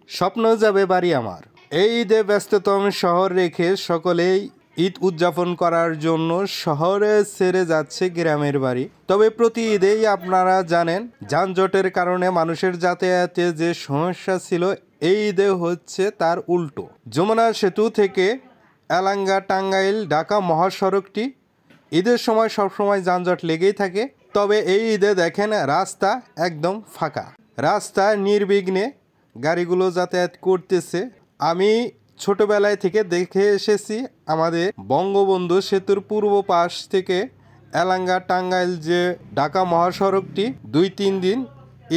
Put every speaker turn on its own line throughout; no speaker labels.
স্বপ্ন যাবে বাড়ি আমার। এই ঈদে ব্যস্ততম শহর রেখে সকলেই ঈদ উদযাপন করার জন্য শহরে ছেড়ে যাচ্ছে গ্রামের বাড়ি। তবে প্রতি ঈদেই আপনারা জানেন যানজটের কারণে মানুষের যাতায়াতে যে সমস্যা ছিল, এই ঈদে হচ্ছে তার উল্টো। যমুনা সেতু থেকে এলাঙ্গা টাঙ্গাইল ঢাকা মহাসড়কটি ঈদের সময় সবসময় যানজট লেগেই থাকে। তবে এই ঈদে দেখেন রাস্তা একদম ফাঁকা, রাস্তা নির্বিঘ্নে গাড়িগুলো যাতায়াত করতেছে। আমি ছোটবেলায় থেকে দেখে এসেছি আমাদের বঙ্গবন্ধু সেতুর পূর্ব পাশ থেকে এলাঙ্গা টাঙ্গাইল যে ঢাকা মহাসড়কটি 2-3 দিন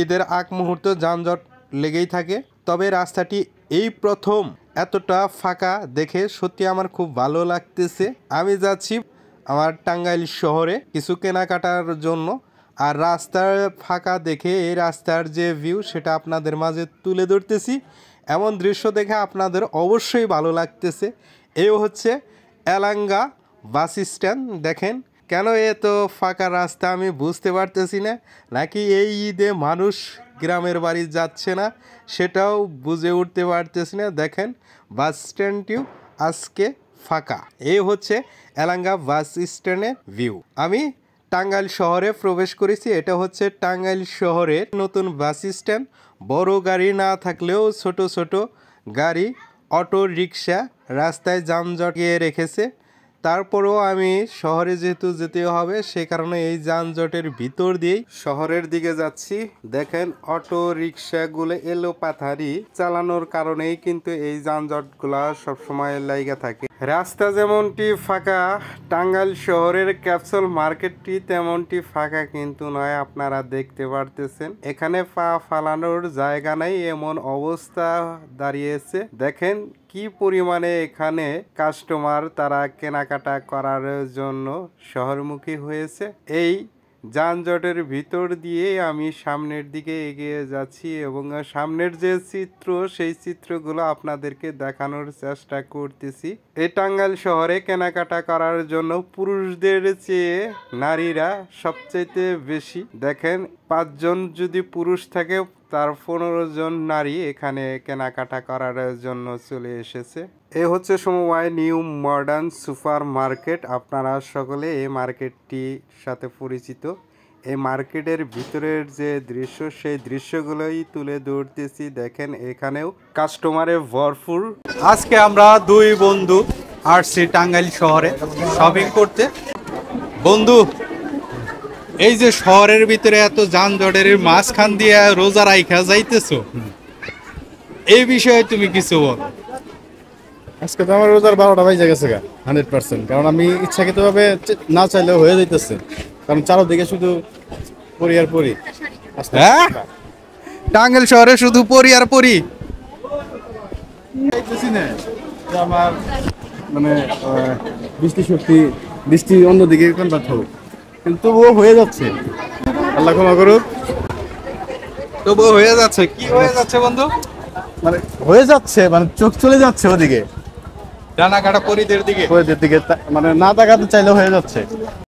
ঈদের আগ মুহূর্ত যানজট লেগেই থাকে। তবে রাস্তাটি এই প্রথম এতটা ফাঁকা দেখে সত্যি আমার খুব ভালো লাগতেছে। আমি যাচ্ছি আমার টাঙ্গাইল শহরে কিছু কেনাকাটার জন্য, আর রাস্তার ফাঁকা দেখে এই রাস্তার যে ভিউ সেটা আপনাদের মাঝে তুলে ধরতেছি। এমন দৃশ্য দেখে আপনাদের অবশ্যই ভালো লাগতেছে। এই হচ্ছে এলাঙ্গা বাস স্ট্যান্ড। দেখেন কেন এত ফাঁকা রাস্তা আমি বুঝতে পারতেছি না, নাকি এই ঈদে মানুষ গ্রামের বাড়ি যাচ্ছে না সেটাও বুঝে উঠতে পারতেছি না। দেখেন বাস স্ট্যান্ডটিও আজকে ফাঁকা। এই হচ্ছে এলাঙ্গা বাস স্ট্যান্ডের ভিউ। আমি টাঙ্গাইল শহরে প্রবেশ করেছি। এটা হচ্ছে টাঙ্গাইল শহরের নতুন বাস স্ট্যান্ড। বড় গাড়ি না থাকলেও ছোট ছোট গাড়ি, অটো রিক্সা রাস্তায় যানজট রেখেছে। তারপরেও আমি শহরে যেহেতু যেতে হবে সে কারণে এই যানজটের ভিতর দিয়েই শহরের দিকে যাচ্ছি। দেখেন অটো রিক্সাগুলো এলো পাথারি চালানোর কারণেই কিন্তু এই যানজটগুলা সবসময় লাইগা থাকে। রাস্তা যেমনটি ফাঁকা, টাঙ্গাইল শহরের ক্যাপসুল মার্কেটটি তেমনটি ফাঁকা কিন্তু নয়। আপনারা দেখতে পারতেছেন এখানে পা ফালানোর জায়গা নাই, এমন অবস্থা দাঁড়িয়েছে। দেখেন কি পরিমাণে এখানে কাস্টমার তারা কেনাকাটা করার জন্য শহরমুখী হয়েছে। এই যানজটের ভিতর দিয়ে আমি সামনের দিকে এগিয়ে যাচ্ছি এবং সামনের যে চিত্র সেই চিত্রগুলো আপনাদেরকে দেখানোর চেষ্টা করতেছি। এই টাঙ্গাইল শহরে কেনাকাটা করার জন্য পুরুষদের চেয়ে নারীরা সবচাইতে বেশি। দেখেন 5 জন যদি পুরুষ থাকে তার 15 জন নারী এখানে কেনাকাটা করার জন্য চলে এসেছে। এ হচ্ছে সময় নিউ মডার্ন সুপার মার্কেট। আপনারা সকলে এই মার্কেটটির সাথে পরিচিত। এই মার্কেটের ভিতরের যে দৃশ্য সেই দৃশ্যগুলোই তুলে ধরতেছি। দেখেন এখানেও কাস্টমারে ভরপুর। আজকে আমরা 2 বন্ধু আসছি টাঙ্গাইল শহরে শপিং করতে। বন্ধু, এই যে শহরের ভিতরে এত যানজটের মাঝখান দিয়ে রোজা রাইখা যাইতেছো, এই বিষয়ে তুমি কিছু বলো।
আজকে তো আমার রোজার 12টা বাজে গেছে 100%, কারণ আমি ইচ্ছাকৃতভাবে না চাইলেও হয়ে যাইতেছে, কারণ চারদিকে শুধু পরি আর পরি।
হ্যাঁ, টাঙ্গাইল শহরে শুধু পরি আর পরি।
আমার মানে দৃষ্টি অন্যদিকে কনভার্ট হবে, কিন্তু ও হয়ে যাচ্ছে। আল্লাহ ক্ষমা করুক।
তবুও হয়ে যাচ্ছে। কি হয়ে যাচ্ছে বন্ধু?
মানে হয়ে যাচ্ছে, মানে চোখ চলে যাচ্ছে ওদিকে,
ডানা কাটা পরিদের দিকে,
মানে না তাকাতে চাইলে হয়ে যাচ্ছে।